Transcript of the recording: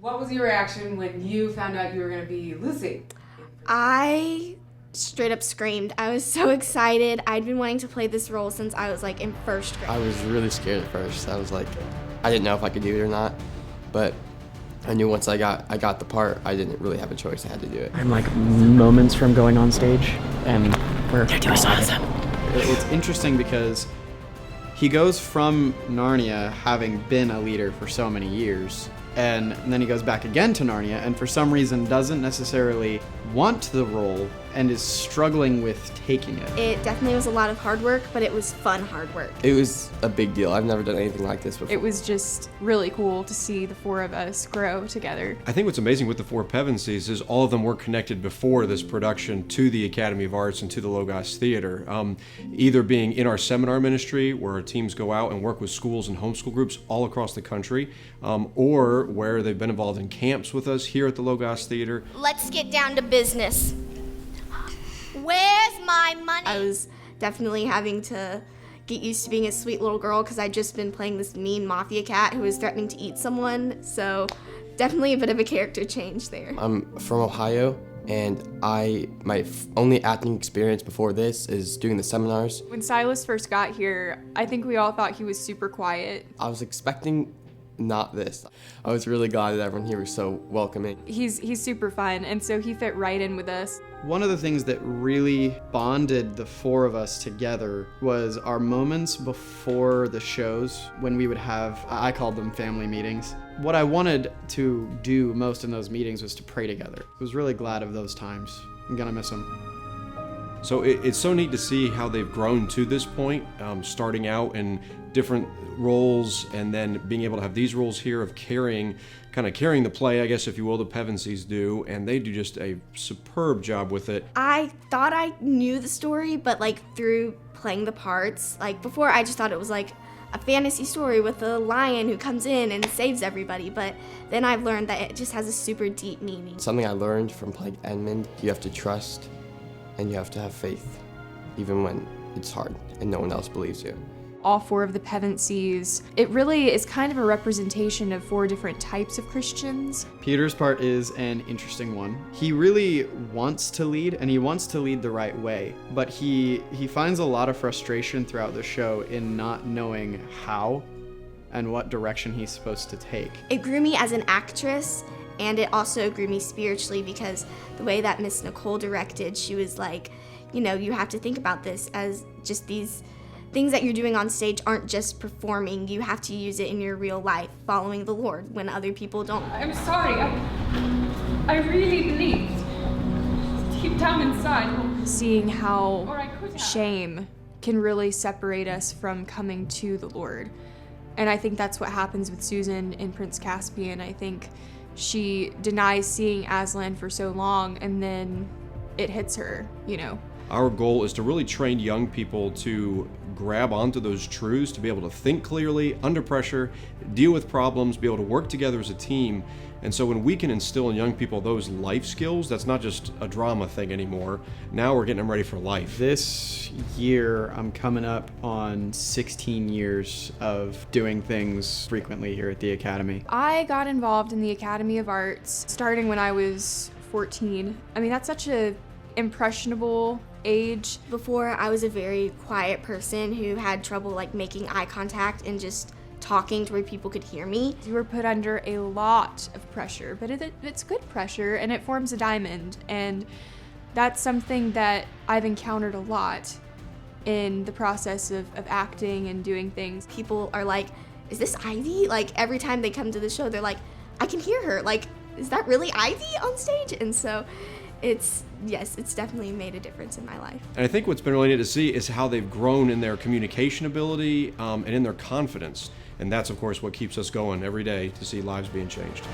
What was your reaction when you found out you were going to be Lucy? I straight up screamed. I was so excited. I'd been wanting to play this role since I was like in first grade. I was really scared at first. I was like, I didn't know if I could do it or not, but I knew once I got the part, I didn't really have a choice. I had to do it. I'm like moments from going on stage, and they're doing awesome. It's interesting because he goes from Narnia having been a leader for so many years, and then he goes back again to Narnia, and for some reason doesn't necessarily want the role and is struggling with taking it. It definitely was a lot of hard work, but it was fun hard work. It was a big deal. I've never done anything like this before. It was just really cool to see the four of us grow together. I think what's amazing with the four Pevensies is all of them were connected before this production to the Academy of Arts and to the Logos Theater. Either being in our seminar ministry, where our teams go out and work with schools and homeschool groups all across the country, or where they've been involved in camps with us here at the Logos Theater. Let's get down to business. Where's my money? I was definitely having to get used to being a sweet little girl because I'd just been playing this mean mafia cat who was threatening to eat someone, so definitely a bit of a character change there. I'm from Ohio, and my only acting experience before this is doing the seminars. When Silas first got here, I think we all thought he was super quiet. I was expecting not this. I was really glad that everyone here was so welcoming. He's super fun, and so he fit right in with us. One of the things that really bonded the four of us together was our moments before the shows when we would have, I called them family meetings. What I wanted to do most in those meetings was to pray together. I was really glad of those times. I'm gonna miss them. So it's so neat to see how they've grown to this point, starting out in different roles and then being able to have these roles here of carrying the play, I guess, if you will, the Pevensies do, and they do just a superb job with it. I thought I knew the story, but like through playing the parts, like before I just thought it was like a fantasy story with a lion who comes in and saves everybody, but then I've learned that it just has a super deep meaning. Something I learned from playing Edmund, you have to trust and you have to have faith, even when it's hard and no one else believes you. All four of the Pevensies, it really is kind of a representation of four different types of Christians. Peter's part is an interesting one. He really wants to lead, and he wants to lead the right way, but he finds a lot of frustration throughout the show in not knowing how and what direction he's supposed to take. It grew me as an actress, and it also grew me spiritually because the way that Miss Nicole directed, she was like, you know, you have to think about this as just these things that you're doing on stage aren't just performing. You have to use it in your real life, following the Lord when other people don't. I'm sorry. I really believed deep down inside. Seeing Or I how could have. shame can really separate us from coming to the Lord. And I think that's what happens with Susan in Prince Caspian. I think she denies seeing Aslan for so long, and then it hits her, you know. Our goal is to really train young people to grab onto those truths, to be able to think clearly, under pressure, deal with problems, be able to work together as a team. And so when we can instill in young people those life skills, that's not just a drama thing anymore. Now we're getting them ready for life. This year, I'm coming up on 16 years of doing things frequently here at the Academy. I got involved in the Academy of Arts starting when I was 14. I mean, that's such a impressionable age. Before, I was a very quiet person who had trouble like making eye contact and just talking to where people could hear me. You were put under a lot of pressure, but it's good pressure and it forms a diamond, and that's something that I've encountered a lot in the process of acting and doing things. People are like, is this Ivy? Like every time they come to the show, they're like, I can hear her. Like, is that really Ivy on stage? And so it's definitely made a difference in my life. And I think what's been really neat to see is how they've grown in their communication ability and in their confidence. And that's, of course, what keeps us going every day to see lives being changed.